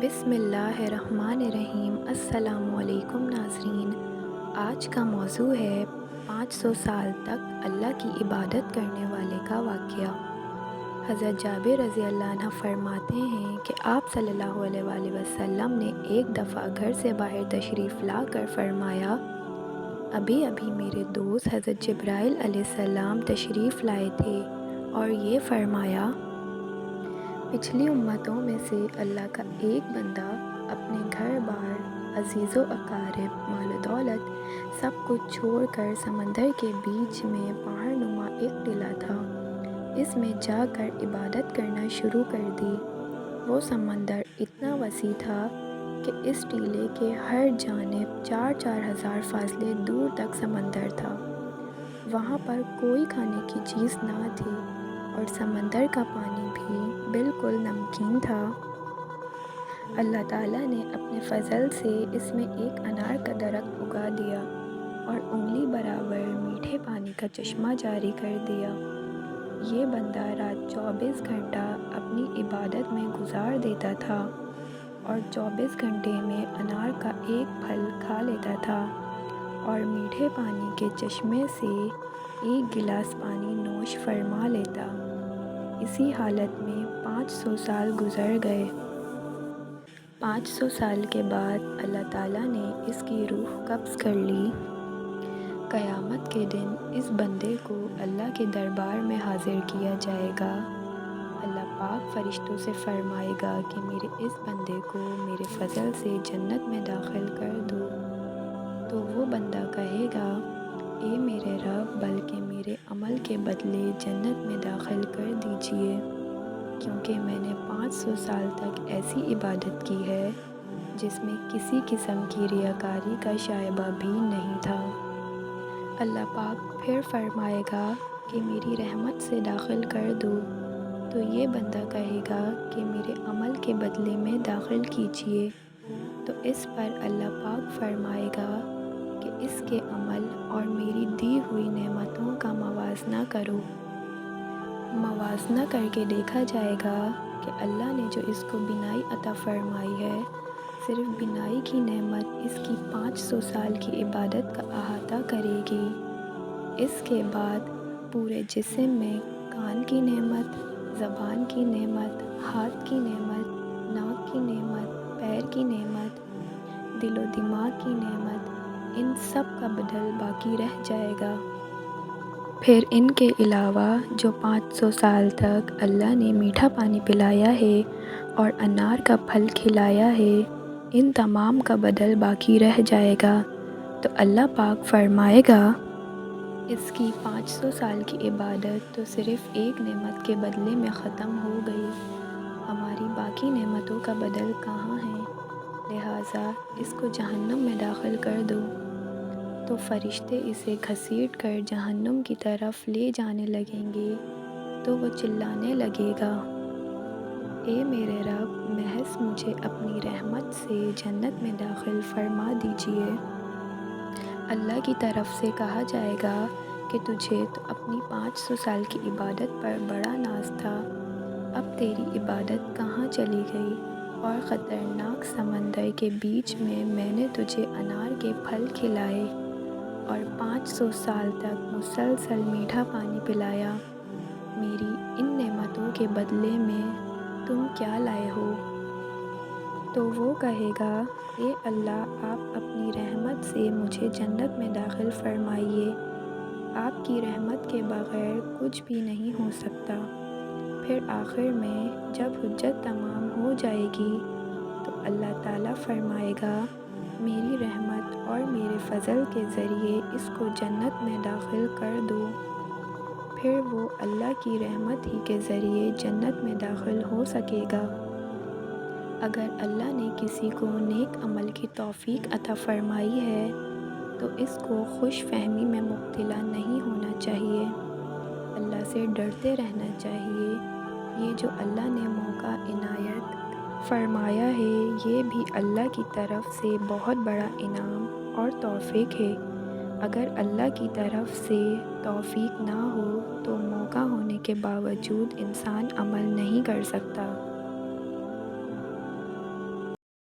بسم اللہ الرحمن الرحیم۔ السلام علیکم ناظرین، آج کا موضوع ہے 500 سال تک اللہ کی عبادت کرنے والے کا واقعہ۔ حضرت جابر رضی اللہ عنہ فرماتے ہیں کہ آپ صلی اللہ علیہ وآلہ وسلم نے ایک دفعہ گھر سے باہر تشریف لا کر فرمایا، ابھی ابھی میرے دوست حضرت جبرائیل علیہ السلام تشریف لائے تھے اور یہ فرمایا، پچھلی امتوں میں سے اللہ کا ایک بندہ اپنے گھر بار، عزیز و اقارب، مال و دولت سب کچھ چھوڑ کر سمندر کے بیچ میں پہاڑ نما ایک ٹیلہ تھا، اس میں جا کر عبادت کرنا شروع کر دی۔ وہ سمندر اتنا وسیع تھا کہ اس ٹیلے کے ہر جانب 4,000 فاصلے دور تک سمندر تھا۔ وہاں پر کوئی کھانے کی چیز نہ تھی اور سمندر کا پانی بھی بالکل نمکین تھا۔ اللہ تعالیٰ نے اپنے فضل سے اس میں ایک انار کا درخت اگا دیا اور انگلی برابر میٹھے پانی کا چشمہ جاری کر دیا۔ یہ بندہ رات 24 گھنٹہ اپنی عبادت میں گزار دیتا تھا اور 24 گھنٹے میں انار کا ایک پھل کھا لیتا تھا اور میٹھے پانی کے چشمے سے ایک گلاس پانی نوش فرما لیتا۔ اسی حالت میں 500 سال گزر گئے۔ 500 سال کے بعد اللہ تعالیٰ نے اس کی روح قبض کر لی۔ قیامت کے دن اس بندے کو اللہ کے دربار میں حاضر کیا جائے گا۔ اللہ پاک فرشتوں سے فرمائے گا کہ میرے اس بندے کو میرے فضل سے جنت میں داخل کر دو، تو وہ بندہ کہے گا، اے میرے رب، بلکہ میرے عمل کے بدلے جنت میں داخل کر دیجئے، کیونکہ میں نے 500 سال تک ایسی عبادت کی ہے جس میں کسی قسم کی ریاکاری کا شائبہ بھی نہیں تھا۔ اللہ پاک پھر فرمائے گا کہ میری رحمت سے داخل کر دو، تو یہ بندہ کہے گا کہ میرے عمل کے بدلے میں داخل کیجئے، تو اس پر اللہ پاک فرمائے گا کہ اس کے عمل اور میری دی ہوئی نعمتوں کا موازنہ کرو۔ موازنہ کر کے دیکھا جائے گا کہ اللہ نے جو اس کو بینائی عطا فرمائی ہے، صرف بینائی کی نعمت اس کی 500 سال کی عبادت کا احاطہ کرے گی۔ اس کے بعد پورے جسم میں کان کی نعمت، زبان کی نعمت، ہاتھ کی نعمت، ناک کی نعمت، پیر کی نعمت، دل و دماغ کی نعمت، ان سب کا بدل باقی رہ جائے گا۔ پھر ان کے علاوہ جو 500 سال تک اللہ نے میٹھا پانی پلایا ہے اور انار کا پھل کھلایا ہے، ان تمام کا بدل باقی رہ جائے گا، تو اللہ پاک فرمائے گا، اس کی 500 سال کی عبادت تو صرف ایک نعمت کے بدلے میں ختم ہو گئی، ہماری باقی نعمتوں کا بدل کہاں ہے؟ لہٰذا اس کو جہنم میں داخل کر دو۔ تو فرشتے اسے گھسیٹ کر جہنم کی طرف لے جانے لگیں گے، تو وہ چلانے لگے گا، اے میرے رب، محض مجھے اپنی رحمت سے جنت میں داخل فرما دیجئے۔ اللہ کی طرف سے کہا جائے گا کہ تجھے تو اپنی 500 سال کی عبادت پر بڑا ناز تھا، اب تیری عبادت کہاں چلی گئی؟ اور خطرناک سمندر کے بیچ میں نے تجھے انار کے پھل کھلائے اور 500 سال تک مسلسل میٹھا پانی پلایا، میری ان نعمتوں کے بدلے میں تم کیا لائے ہو؟ تو وہ کہے گا، اے اللہ، آپ اپنی رحمت سے مجھے جنت میں داخل فرمائیے، آپ کی رحمت کے بغیر کچھ بھی نہیں ہو سکتا۔ پھر آخر میں جب حجت تمام ہو جائے گی تو اللہ تعالیٰ فرمائے گا، میری رحمت اور میرے فضل کے ذریعے اس کو جنت میں داخل کر دو۔ پھر وہ اللہ کی رحمت ہی کے ذریعے جنت میں داخل ہو سکے گا۔ اگر اللہ نے کسی کو نیک عمل کی توفیق عطا فرمائی ہے تو اس کو خوش فہمی میں مبتلا نہیں ہونا چاہیے، اللہ سے ڈرتے رہنا چاہیے۔ یہ جو اللہ نے موقع عنایت فرمایا ہے، یہ بھی اللہ کی طرف سے بہت بڑا انعام اور توفیق ہے۔ اگر اللہ کی طرف سے توفیق نہ ہو تو موقع ہونے کے باوجود انسان عمل نہیں کر سکتا۔